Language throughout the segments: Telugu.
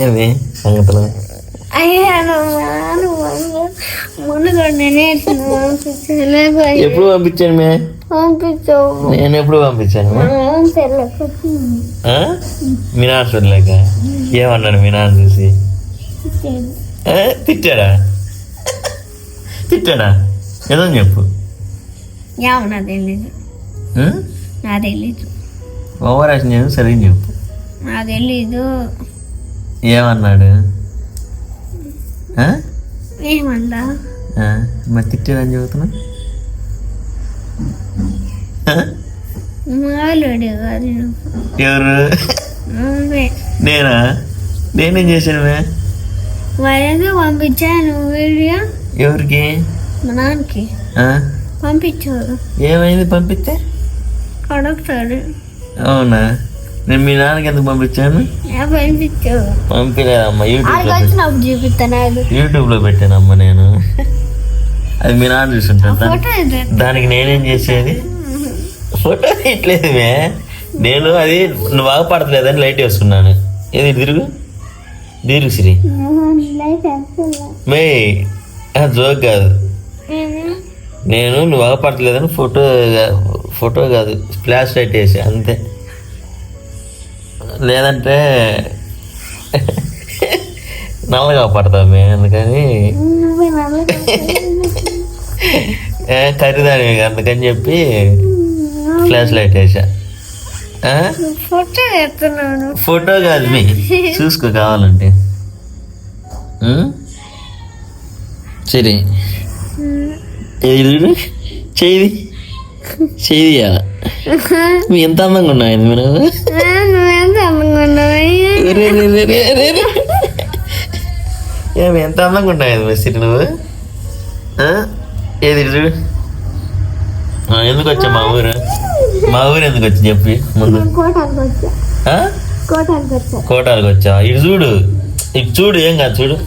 ఏమి సంగతులు? ఎప్పుడు పంపించాను మే? నేను ఎప్పుడు పంపించాను? మీ నాన్న చూడలేక ఏమన్నాడు మీ నాన్న చూసి? తిట్టాడా? తిట్టాడా? ఏదో చెప్పు. ఓవర్ యాక్షన్ చెప్పు, సరిగ్గా చెప్పు. నాకు తెలీదు. ఏమన్నాడు? ఏమన్నా మరి తిట్టాడని చెబుతున్నా? ఎవరు? నేనా? నేనేం చేశాను? పంపించాను వీడియో. ఎవరికి? మా నాన్నకి పంపించాడు. ఏమైంది పంపిస్తే? అడుగుతాడు. అవునా? నేను మీ నాన్నకి ఎందుకు పంపించాను? పంపించావు. పంపించలేదమ్మా, చూపిస్తాను. యూట్యూబ్లో పెట్టానమ్మా నేను. అది మీ నాన్న చూసుంటాను. దానికి నేనేం చేసేది? ఫోటో తీయట్లేదు మే. నేను అది నువ్వు బాగా పడతలేదని లైట్ వేసుకున్నాను. ఏది తిరుగు దీరు శ్రీ మే, జోక్ కాదు. నేను నువ్వు బాగా పడతలేదని ఫోటో కాదు ఫ్లాష్ లైట్ వేసి అంతే. లేదంటే నల్లగా పడతావు మే, అందుకని ఖరీదాని అందుకని చెప్పి ఫ్లాష్ లైట్ వేసా. ఫోటో కాదు మీ, చూసుకో కావాలంటే. సరే చెయ్యి చెయ్యి. మీ ఎంత అందంగా ఉన్నావు మీరు. ఏమి ఎంత అందంగా ఉన్నావు మిస్త్రి నువ్వు. ఏది ఎందుకు వచ్చా మా ఊరు? మా ఊరు ఎందుకు వచ్చి చెప్పి ముందు. కోటాలకు వచ్చావా? ఇటు చూడు, ఇటు చూడు, ఏం కాదు చూడు,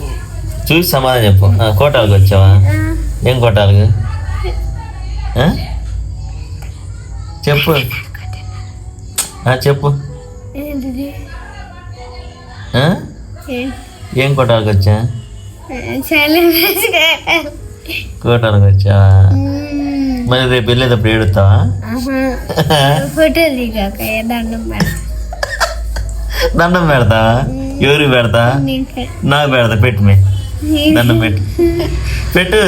చూసి సమాధానం చెప్పు. కోటాలకు వచ్చావా? ఏం కోటాలకు? చెప్పు చెప్పు. ఏం కోటాలకు వచ్చా? కోటాలకు వచ్చావా? మరి రేపు వెళ్ళేటప్పుడు ఏడుతావా? దండం పెడతావా? ఎవరికి పెడతా? నాకు పెడతా. పెట్టు మే, దండం పెట్టు, పెట్టు.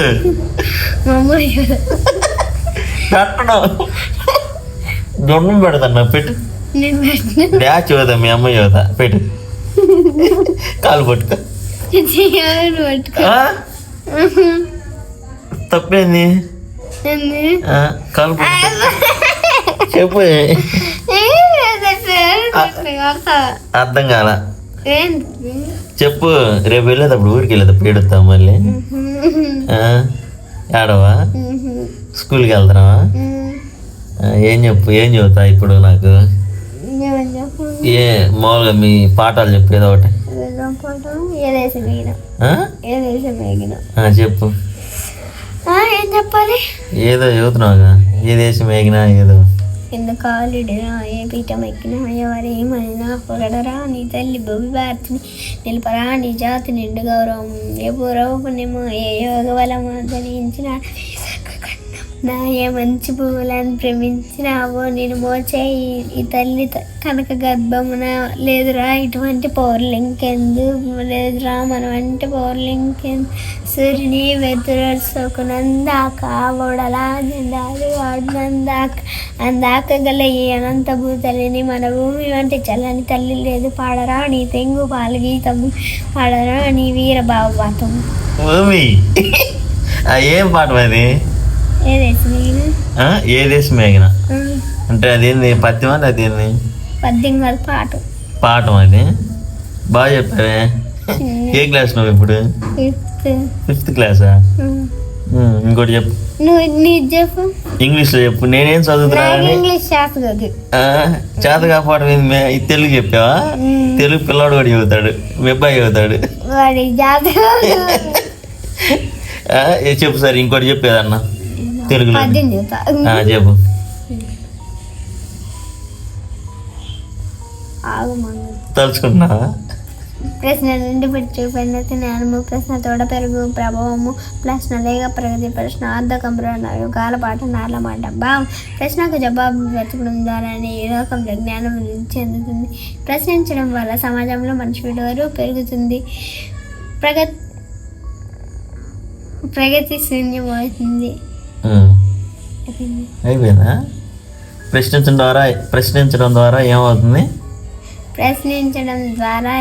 దండం పెడతా, నాకు పెట్టు. డాచ్ చదువుతా, మీ అమ్మ చదువుతా, పెట్టు. కాలు పట్టుకో. తప్పేంది? కాలు చెప్పు. అర్థం కాల, చెప్పు. రేపు వెళ్ళేటప్పుడు ఊరికి వెళ్ళేటప్పుడు ఏడుస్తావు మళ్ళీ. ఆడవా? స్కూల్కి వెళ్తున్నావా? ఏం చెప్పు, ఏం చెబుతా ఇప్పుడు నాకు? ఏ మామూలుగా మీ పాఠాలు చెప్పు, ఏదో ఒకటి చెప్పు. ఏం చెప్పాలి? ఏదో చదువుతున్నావుగా, ఏ దేశం ఎగినా ఏదో. ఎందుకు కాలిడినా ఏ పీఠం ఎక్కినా ఎవరేమైనా పొగడరా నీ తల్లి భూమి భారతిని నిలపరా నీ జాతి నిండు గౌరవం ఏ పూర్వపుణ్యమో ఏ యోగ బలమో ధరించిన నా ఏ మంచి పువ్వులను ప్రేమించినావో నేను మోచే ఈ తల్లి కనక గర్భమున లేదురా ఇటువంటి పౌర్లింకెందుకు లేదురా మన వంటి పౌర్లింకెందు సూర్యుని వెతురసోకునందాక ఓడలా నిందాలు ఆడినందాక అందాక గల ఈ అనంత భూతలిని మన భూమి వంటి చల్లని తల్లి లేదు పాడరా నీ తెంగు పాలగీతము పాడరా నీ వీర భావపాతం. ఏం పాట అది? ఏ దేశం మేఘన అంటే అదేంది? పద్యం అని అదేంది? పద్యం కాదు, పాట. పాఠం అది. బాగా చెప్పావే. ఏ క్లాస్ నువ్వు ఇప్పుడు? ఫిఫ్త్ క్లాసా? ఇంకోటి చెప్పు. చెప్పు ఇంగ్లీష్లో చెప్పు. నేనేం చదువుతున్నా? చేత కాపాడు. ఇది తెలుగు చెప్పావా? తెలుగు పిల్లాడు కూడా చదువుతాడు, మీ అబ్బాయి చదువుతాడు. చెప్పు సార్, ఇంకోటి చెప్పేదన్నా తెలుగులో చెప్పు. తలుచుకుంటున్నావా? ప్రశ్న 2 పిచ్చు పెన్నతి జ్ఞానము ప్రశ్న తోడ పెరుగు ప్రభావము ప్రశ్న లేక ప్రగతి ప్రశ్న అర్ధకంబరణ గాలపాట నార్లమాట భావం ప్రశ్నకు జవాబు వెతకడం ద్వారానే ఈ లోకంలో జ్ఞానం చెందుతుంది. ప్రశ్నించడం వల్ల సమాజంలో మనిషి విలువలు పెరుగుతుంది. ప్రగతి శూన్యమవుతుంది. అయిపోయిందా? ప్రశ్నించడం ద్వారా ఏమవుతుంది? ప్రశ్నించడం ద్వారా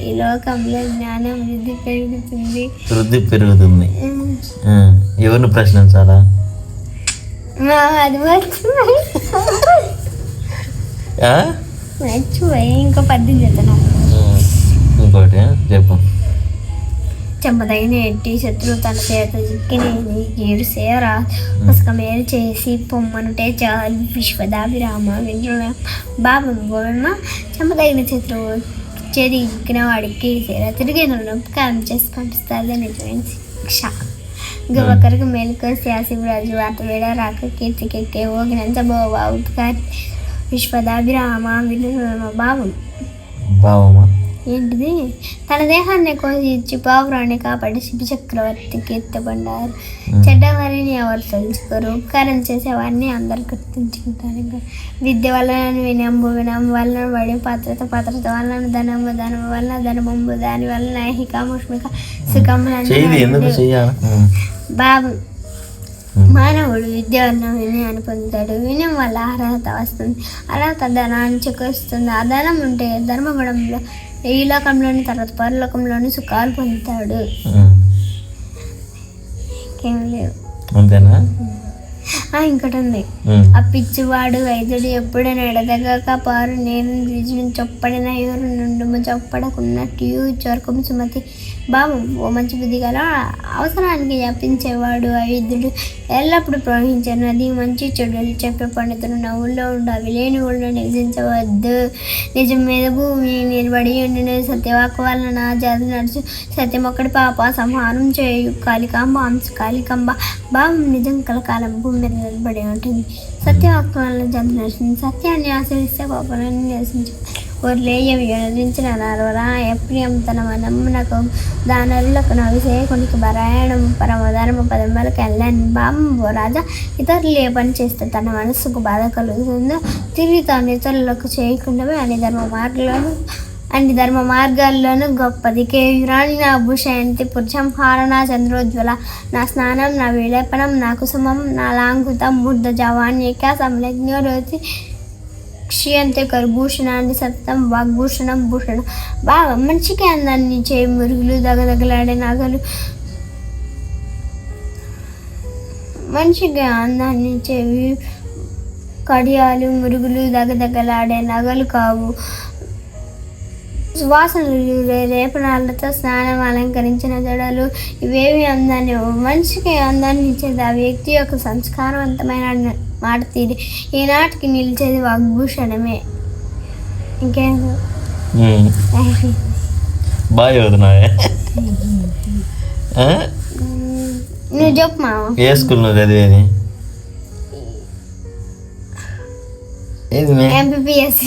ఈ లోకంలో జ్ఞానం వృద్ధి పెరుగుతుంది. ఎవరిని ప్రశ్నించాలా? అది మర్చిపోయి ఇంకో 10 చెప్తున్నాం. ఇంకోటి చెప్పు. చెంపదగిన ఎట్టి శత్రువు తన చేత చిక్కినేది ఏడు సేర పుస్తకమేలు చేసి పొమ్మనుటే చాలు విశ్వదాభిరామ వింటున్న బాబు గోవెమ్మ చెంపదగిన శత్రువు చేతి చిక్కిన వాడికి సేర తిరిగిన ఉపకారం చేసి పంపిస్తుంది నిజమైన శిక్ష. ఒకరికి మేలుకో శాసిరాజు వార్త వేడ రాక కీర్తికెక్కే ఓగినంత బోవా ఉపకారి విశ్వదాభిరామ వింటున్న బాబు ఏంటిది తన దేహాన్ని కోసి పావురాన్ని కాపాడి శివ చక్రవర్తి కీర్తిపడ్డారు. చెడ్డవారిని ఎవరు తెలుసుకోరు, ఉపకారం చేసేవారిని అందరు గుర్తుంచుకుంటారు. విద్య వలన వినము వలన పడి పాత్రత వలన ధనము వలన ధర్మము దాని వలన ఐహికముష్మిక సుఖములు. బాబు మానవుడు విద్య వలన వినయాన్ని పొందుతాడు. వినయం వల్ల అర్హత వస్తుంది. అర్హత ధనాన్ని చేకూరుస్తుంది. ఆ ధనం ఉంటే ధర్మగుణంలో ఈ లోకంలోని తర్వాత పరలోకంలోని సుఖాలు పొందుతాడు. ఇంకేం లేవు. అంతేనా? ఇంకోటి ఉంది. ఆ పిచ్చివాడు వైద్యుడు ఎప్పుడైనా ఎడదగాక పారు నేను రుజును చొప్పడిన ఎవరు నుండి చొప్పడకున్నట్టు చొరకము సుమతి భావం ఓ మంచి బుద్ధి గల అవసరానికి జపించేవాడు వైద్యుడు ఎల్లప్పుడూ ప్రవహించే నది మంచి చెడులు చెప్పే పండితులు నవ్వుల్లో ఉండాలి లేని ఊళ్ళో నివసించవద్దు. నిజం మీద భూమి నిలబడి ఉండిన సత్యవాకు వలన జాతి నడుచు సత్యం ఒక్కడి పాప సంహారం చేయు కాళికాంబ భావం నిజం కలకాలం భూమి మీద నిలబడి ఉంటుంది. సత్యవాకు వలన జాతి నడుస్తుంది. సత్యాన్ని ఆశ్రయిస్తే పాపాలను నివసించు ఒర్లేయవి యోజించిన నరవరా ఎప్రియం తన మనమునకు దానరులకు నవిసేకునికి పారాయణం పరమధర్మ పదములకు వెళ్ళని బాంబో రాజా ఇతరులు ఏ పని చేస్తే తన మనస్సుకు బాధ కలుగుతుందో తిరిగి తాను ఇతరులకు చేయకుండా అన్ని ధర్మ మార్గాల్లోనూ గొప్పది. కేయురాణి నా భూషయంతి పురుషంహార నా చంద్రోజ్వల నా స్నానం నా విలేపనం నా కుసుమం నా లాంగుతం బుద్ధ జవాన్యక సంలగ్నోతి క్షీయంతే కరుభూషణాన్ని సత్తం వాగ్భూషణం భూషణం బాగా మనిషికి అందాన్ని చేయి మురుగులు దగదగలాడే నగలు మనిషికి అందాన్ని చేవి కడియాలు మురుగులు దగదగలాడే నగలు కావు. సువాసనలు రేపణాలతో స్నానం అలంకరించిన జడలు ఇవేవి అందాన్ని మనిషికి అందాన్ని ఇచ్చేది ఆ వ్యక్తి యొక్క సంస్కారవంతమైన మాట తీరి ఈనాటికి నిలిచేది వాగ్భూషణమే. ఇంకేం నువ్వు చెప్పు మా ఏ స్కూల్ నువ్వు చదివేది? MPPS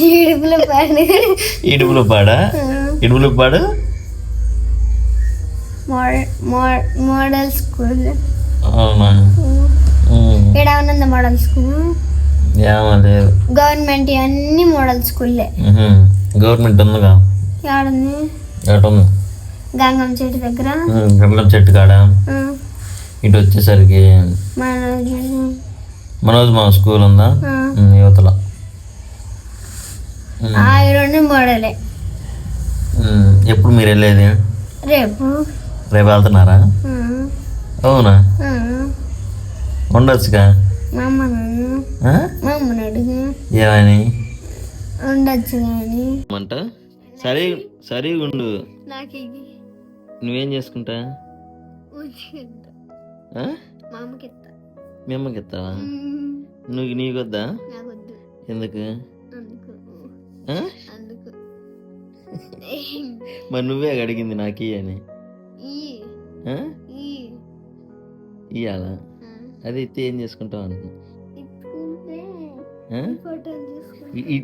Idupulapadu model school. అవునా? ఇక్కడ ఉన్నది మోడల్ స్కూల్. ఏమలేదు, గవర్నమెంట్ అన్ని మోడల్ స్కూల్లే. గవర్నమెంట్ ఉందిగా? ఏడుంది? ఏటుంది గంగం చెట్టు దగ్గర. గంగం చెట్టు కాడ ఇటు వచ్చేసరికి మనోజ్ మా స్కూల్ ఉందా యువతల. రెండు మోడలే. ఎప్పుడు మీరు వెళ్ళేది? రేపు వెళ్తున్నారా? అవునా? ఉండొచ్చుగా. మా అమ్మని అడుగు ఏమని? ఉండొచ్చు కానీ అంట. సరే ఉండు. నువ్వేం చేసుకుంటా? మీ అమ్మకి ఇస్తావా? నీకొద్దా? ఎందుకు? మరి నువ్వే అడిగింది నాకు అని. ఇయ్యాలా? అది ఇస్తే ఏం చేసుకుంటావు అనుకున్నా.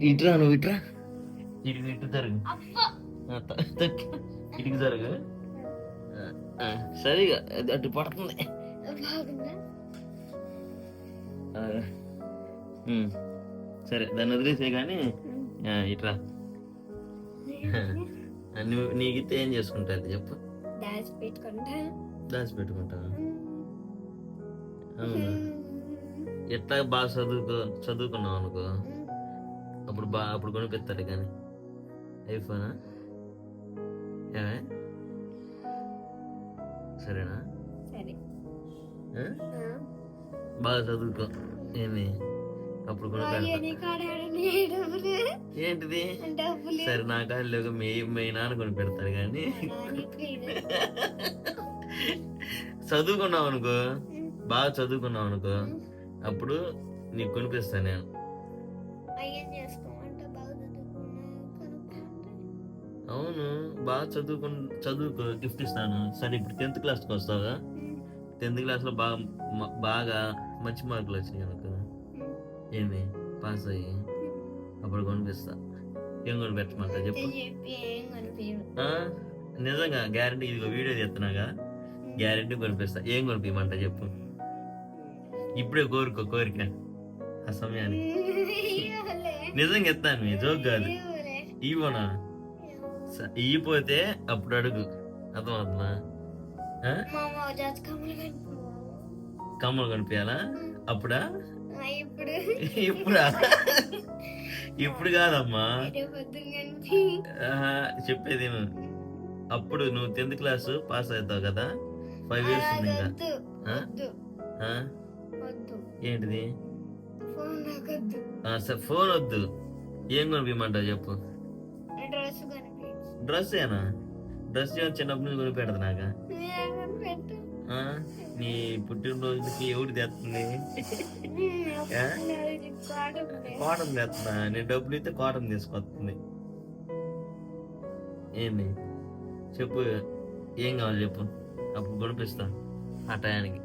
ఇటురా, నువ్వు ఇటు జరుగు. ఇటుకు జరుగు. సరిగా అటు పడుతుంది. బాగుందా? సరే దాన్ని వదిలేసే కానీ ఇట్రా. నీకితే ఏం చేసుకుంటుంది చెప్పు. దాచిపెట్టుకుంటా. అవును. ఎట్లా బాగా చదువుకున్నావు అనుకో, అప్పుడు కొనిపిస్తారు కానీ. ఐఫోనా? ఏమే సరేనా? బాగా చదువుకో. ఏంది అప్పుడు ఏంటిది? సరే నా కాళ్ళు మీ నాన్న కొని పెడతాడు కానీ చదువుకున్నావు అనుకో, బాగా చదువుకున్నావు అనుకో, అప్పుడు నీకు కొనిపిస్తాను నేను. అవును, బాగా చదువుకో, గిఫ్ట్ ఇస్తాను. సరే ఇప్పుడు 10th క్లాస్కి వస్తావా? 10th క్లాస్లో బాగా మంచి మార్కులు వచ్చినాయి అనుకో, ఏంది పాస్ అయ్యి, అప్పుడు కొనిపిస్తా. ఏం కొనిపెట్టమంటా చెప్పు. నిజంగా గ్యారంటీ. ఇదిగో వీడియో చేస్తున్నాగా, గ్యారంటీ కొనిపిస్తా. ఏం కొనిపించమంట చెప్పు. ఇప్పుడే కోరిక ఆ సమయానికి. నిజంగా ఎత్తాను, జోక్ కాదు. ఇవ్వనా? ఇయ్యిపోతే అప్పుడు అడుగు. అర్థమవుతుందా? కమ్మలు కనిపించాలా? అప్పుడా? ఇప్పుడా? ఇప్పుడు కాదమ్మా, చెప్పేది అప్పుడు నువ్వు 10th క్లాస్ పాస్ అవుతావు కదా, 5 years ఉంది ఇంకా. ఏంటిది? ఫోన్ వద్దు. ఏం కొనిపించమంటావు చెప్పు. డ్రెస్ ఏనా? డ్రెస్ చిన్నప్పటి నుంచి కొని పెడతా నాక. నీ పుట్టినరోజుకి ఎవరు తెస్తుంది? కాటన్ తెస్తున్నా. నేను డబ్బులు ఇస్తే కాటన్ తీసుకొస్తుంది. ఏంది చెప్పు. ఏం కావాలి చెప్పు, అప్పుడు కొనిపిస్తా ఆ టయానికి.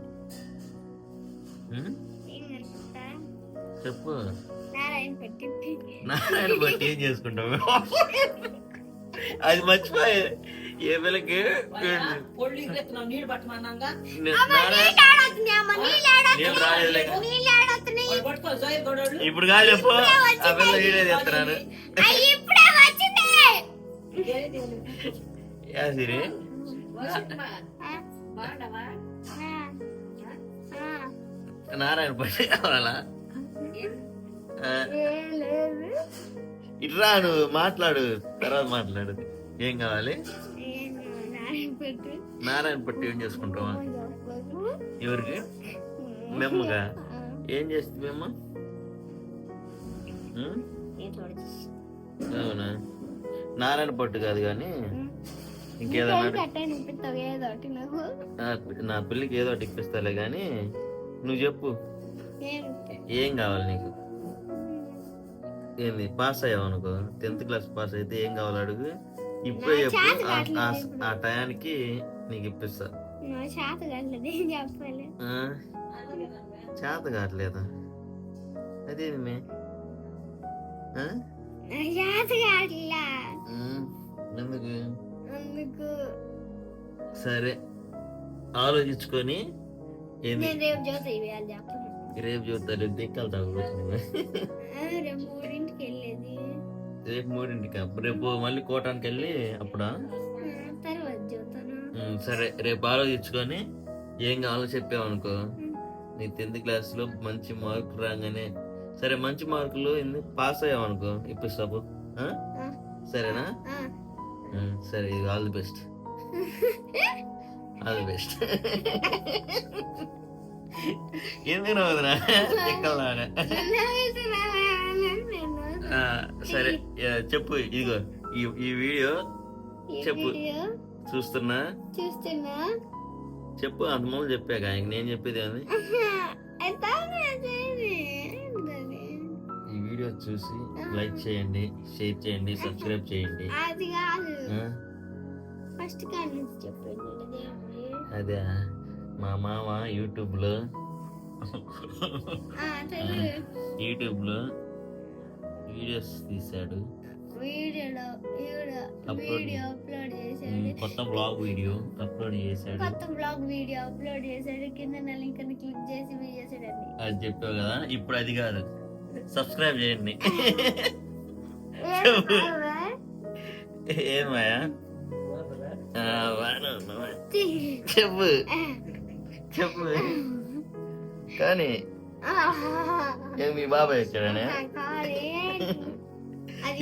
చెప్పు. నారాయణ బట్టి ఏం చేసుకుంటావు? అది మర్చిపోయే. ఏ పిల్లకి ఇప్పుడు కాదు చెప్పు. ఆ పిల్ల వీడియో చేస్తున్నాను. సిరి నారాయణ పట్టి కావాలా? ఇట్రా, నువ్వు మాట్లాడు, తర్వాత మాట్లాడు. ఏం కావాలి? నారాయణ పట్టి ఏం చేసుకుంటావా? ఎవరికి? మెమ్మగా? ఏం చేస్తుంది మెమ్మ? అవునా? నారాయణ పట్టు కాదు కానీ ఇంకేదన్నా. నా పిల్లకి ఏదో ఒకటి ఇప్పిస్తాలే కానీ నువ్వు చెప్పు. ఏం కావాలి నీకు? ఏంది? పాస్ అయ్యావు అనుకో, 10th క్లాస్ పాస్ అయితే ఏం కావాలి అడుగు. ఇప్పుడే చెప్పు. ఆ టయానికి నీకు ఇప్పిస్తా. చేత కావట్లేదా? అదేమి ఎందుకు? సరే ఆలోచించుకొని ఏంది రేపు చూద్దాం. దిక్కెళ్తావు రేపు 3ంటికి. రేపు మళ్ళీ కోటానికి వెళ్ళి అప్పుడా? సరే రేపు ఆలోచించుకొని ఏం కావాలో చెప్పావనుకో, నీ 10th క్లాస్లో మంచి మార్కులు రాగానే, సరే మంచి మార్కులు పాస్ అయ్యావనుకో ఇప్పిస్తావు. సరేనా? సరే, ఇది all the best. All the best. ఎందుకు నవ్వుతున్నా? సరే చెప్పు. ఇదిగో ఈ వీడియో చెప్పు. చూస్తున్నా చెప్పు. అంతమంది చెప్పాక నేను చెప్పేది ఏమి? ఈ వీడియో చూసి లైక్ చేయండి, షేర్ చేయండి, సబ్స్క్రైబ్ చేయండి. అదే మా మామ యూట్యూబ్లో వీడియోస్ తీశాడు. వీడియోలో వీడియో అప్లోడ్ చేశాడు. కొత్త బ్లాగ్ వీడియో అప్లోడ్ చేశాడు. కొత్త బ్లాగ్ వీడియో అప్లోడ్ చేశాడు. కింద లింక్ క్లిక్ చేసి వీడియో చేసాడండి. అది చెప్పావు కదా, ఇప్పుడు అది కాదు, సబ్స్క్రైబ్ చేయండి. ఏమయ్యా చెప్పు చెప్పు. కానీ ఏం మీ బాబాయ్ వచ్చాడనే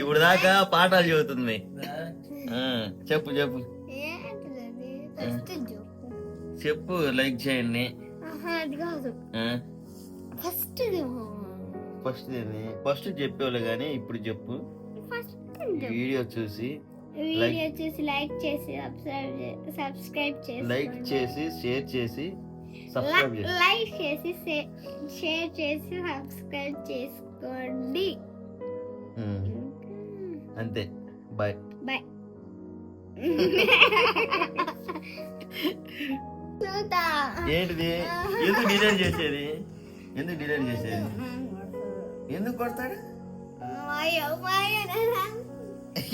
ఇప్పుడు దాకా పాఠాలు చదువుతుంది. చెప్పు చెప్పు చెప్పు. లైక్ చేయండి. ఫస్ట్ చెప్పేవాళ్ళు కానీ ఇప్పుడు చెప్పు. వీడియో చూసి లైక్ చేసి సబ్స్క్రైబ్ చేసి లైక్ చేసి షేర్ చేసి సబ్స్క్రైబ్ చేసి లైక్ చేసి షేర్ చేసి సబ్స్క్రైబ్ చేసుకోండి. అంతే. Bye bye. ఏంటిది? ఎందుకు డిలీట్ చేసేది? ఎందుకు డిలీట్ చేసేది? ఎందుకు కొడతాడు?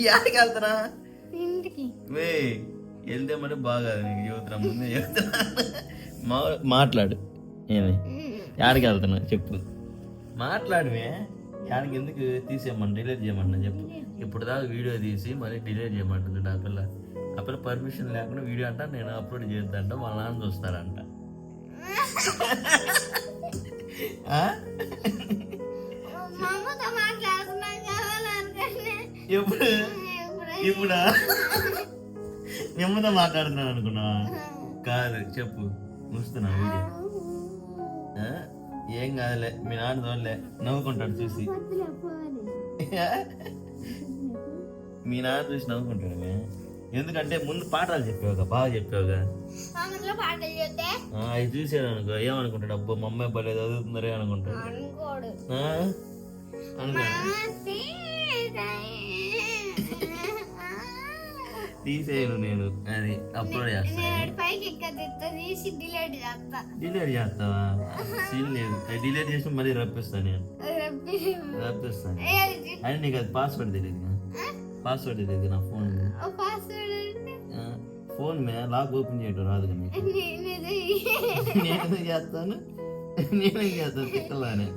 యాడికి వెళ్తారా? వెళ్తే మరి బాగా నీకు చెబుతున్నా, ముందే చెబుతున్నా. మాట్లాడు. ఏమి యాడికి వెళ్తున్నా చెప్పు, మాట్లాడువే. యాడికి ఎందుకు తీసేయమన్నా, డిలీట్ చేయమన్నా చెప్పు. ఇప్పుడు దాకా వీడియో తీసి మళ్ళీ డిలీట్ చేయమంటుంది ఆ పిల్ల. ఆ పిల్ల పర్మిషన్ లేకుండా వీడియో అంట నేను అప్లోడ్ చేద్దంట, వాళ్ళ నాన్న చూస్తారంట. ఎప్పుడు ఇప్పుడా నిమ్మతో మాట్లాడుతున్నాను అనుకున్నా? కాదు చెప్పు, ముస్తున్నా వీడియో. ఏం కాదులే, మీ నాన్న చూడలే, నవ్వుకుంటాడు చూసి. మీ నాన్న చూసి నవ్వుకుంటాడు. ఎందుకంటే ముందు పాఠాలు చెప్పావుగా, బాగా చెప్పావుగా. అవి చూసాడు అనుకో, ఏమనుకుంటాడు? అబ్బో మా అమ్మాయి భలే చదువుతుందరే అనుకుంటాడు. తీసేయను నేను, అది అప్లోడ్ చేస్తాను. డిలీట్ చేస్తావా? సీన్ లేదు, డిలీట్ చేసి మళ్ళీ రప్పిస్తాను నేను, రప్పిస్తాను. అని నీకు అది పాస్వర్డ్ తెలియదు, పాస్వర్డ్ తెలియదు నా ఫోన్. ఫోన్ మీద లాక్ ఓపెన్ చేయడం రాదు కానీ నేను చేస్తాను, నేనేం చేస్తాను తిక్కలానే.